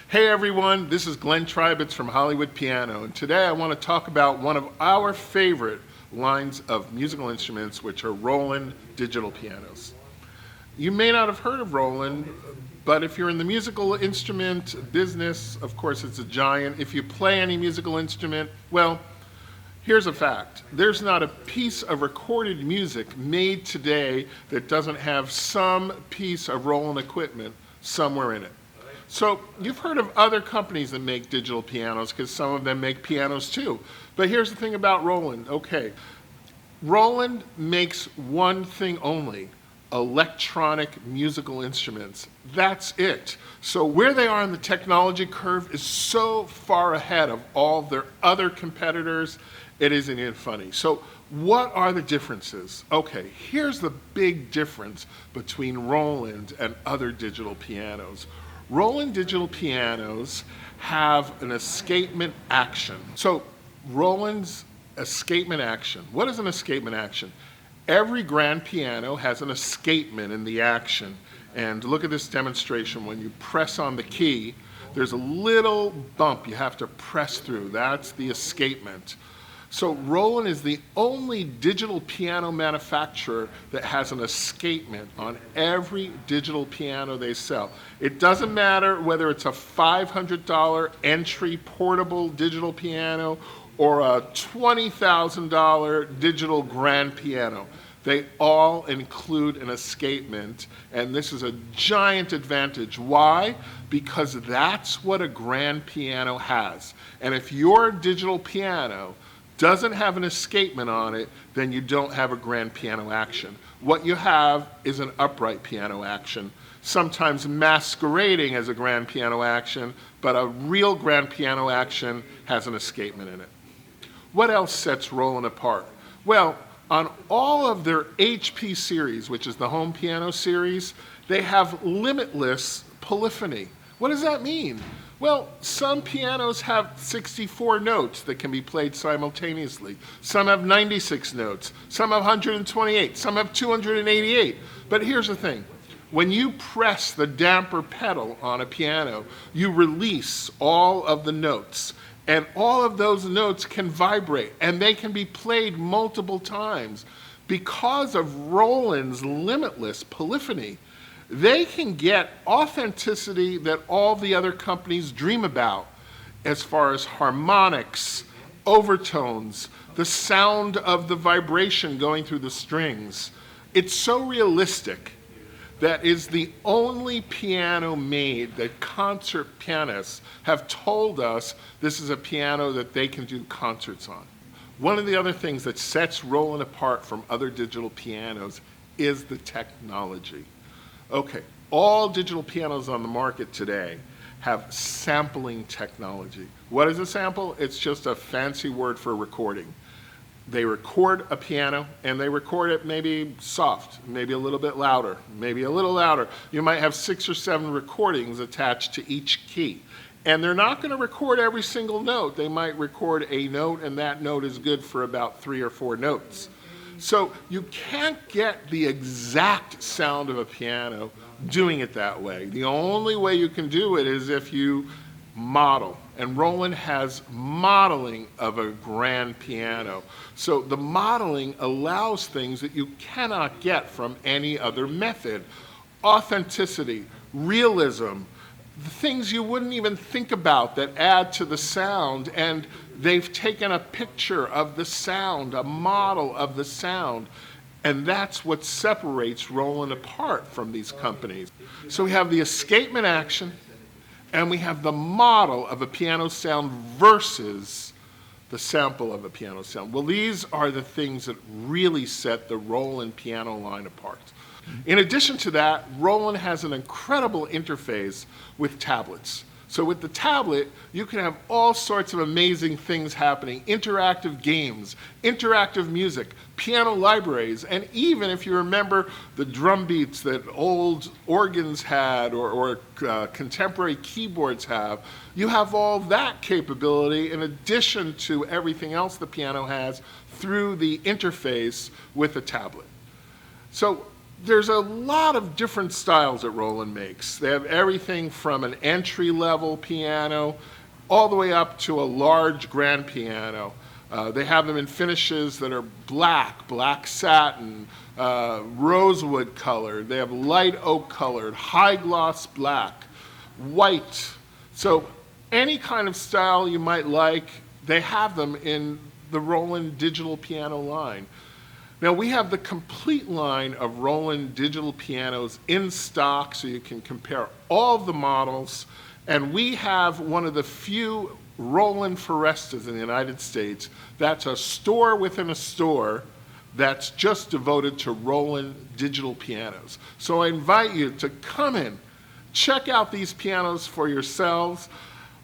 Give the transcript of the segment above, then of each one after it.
Hey everyone, this is Glenn Treibitz from Hollywood Piano, and today I want to talk about one of our favorite lines of musical instruments, which are Roland digital pianos. You may not have heard of Roland, but if you're in the musical instrument business, of course it's a giant. If you play any musical instrument, well, here's a fact. There's not a piece of recorded music made today that doesn't have some piece of Roland equipment somewhere in it. So you've heard of other companies that make digital pianos because some of them make pianos too. But here's the thing about Roland. Okay, Roland makes one thing only: electronic musical instruments. That's it. So where they are in the technology curve is so far ahead of all their other competitors, it isn't even funny. So what are the differences? Okay, here's the big difference between Roland and other digital pianos. Roland digital pianos have an escapement action. So Roland's escapement action. What is an escapement action? Every grand piano has an escapement in the action. And look at this demonstration. When you press on the key, there's a little bump you have to press through. That's the escapement. So Roland is the only digital piano manufacturer that has an escapement on every digital piano they sell. It doesn't matter whether it's a $500 entry portable digital piano or a $20,000 digital grand piano. They all include an escapement, and this is a giant advantage. Why? Because that's what a grand piano has. And if your digital piano doesn't have an escapement on it, then you don't have a grand piano action. What you have is an upright piano action, sometimes masquerading as a grand piano action, but a real grand piano action has an escapement in it. What else sets Roland apart? Well, on all of their HP series, which is the home piano series, they have Limitless Polyphony. What does that mean? Well, some pianos have 64 notes that can be played simultaneously. Some have 96 notes. Some have 128. Some have 288. But here's the thing. When you press the damper pedal on a piano, you release all of the notes. And all of those notes can vibrate, and they can be played multiple times. Because of Roland's Limitless Polyphony, they can get authenticity that all the other companies dream about as far as harmonics, overtones, the sound of the vibration going through the strings. It's so realistic that is the only piano made that concert pianists have told us this is a piano that they can do concerts on. One of the other things that sets Roland apart from other digital pianos is the technology. Okay, all digital pianos on the market today have sampling technology. What is a sample? It's just a fancy word for recording. They record a piano, and they record it maybe soft, maybe a little bit louder, maybe a little louder. You might have 6 or 7 recordings attached to each key. And they're not going to record every single note. They might record a note, and that note is good for about 3 or 4 notes. So you can't get the exact sound of a piano doing it that way. The only way you can do it is if you model. And Roland has modeling of a grand piano. So the modeling allows things that you cannot get from any other method. Authenticity, realism, the things you wouldn't even think about that add to the sound, and they've taken a picture of the sound, a model of the sound, and that's what separates Roland apart from these companies. So we have the escapement action, and we have the model of a piano sound versus the sample of a piano sound. Well, these are the things that really set the Roland piano line apart. In addition to that, Roland has an incredible interface with tablets. So with the tablet, you can have all sorts of amazing things happening: interactive games, interactive music, piano libraries, and even if you remember the drum beats that old organs had or contemporary keyboards have, you have all that capability in addition to everything else the piano has through the interface with the tablet. So There's a lot of different styles that Roland makes. They have everything from an entry-level piano all the way up to a large grand piano. They have them in finishes that are black satin, rosewood colored. They have light oak colored, high gloss black, white. So any kind of style you might like, they have them in the Roland digital piano line. Now we have the complete line of Roland digital pianos in stock, so you can compare all of the models. And we have one of the few Roland Forestas in the United States that's a store within a store that's just devoted to Roland digital pianos. So I invite you to come in, check out these pianos for yourselves.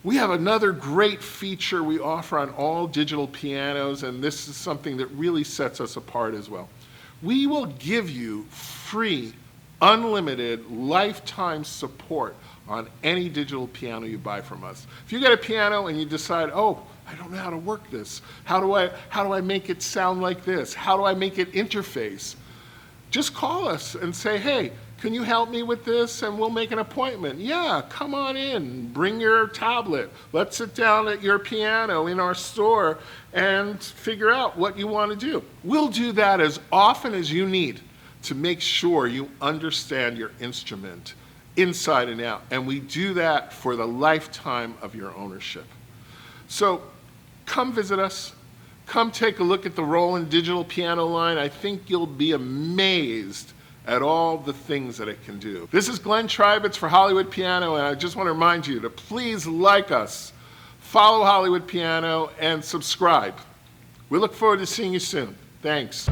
We have another great feature we offer on all digital pianos, and this is something that really sets us apart as well. We will give you free, unlimited, lifetime support on any digital piano you buy from us. If you get a piano and you decide, oh, I don't know how to work this. How do I make it sound like this? How do I make it interface? Just call us and say, hey, can you help me with this? And we'll make an appointment. Yeah, come on in, bring your tablet. Let's sit down at your piano in our store and figure out what you want to do. We'll do that as often as you need to make sure you understand your instrument inside and out. And we do that for the lifetime of your ownership. So come visit us. Come take a look at the Roland digital piano line. I think you'll be amazed at all the things that it can do. This is Glenn Treibitz for Hollywood Piano, and I just want to remind you to please like us, follow Hollywood Piano, and subscribe. We look forward to seeing you soon. Thanks.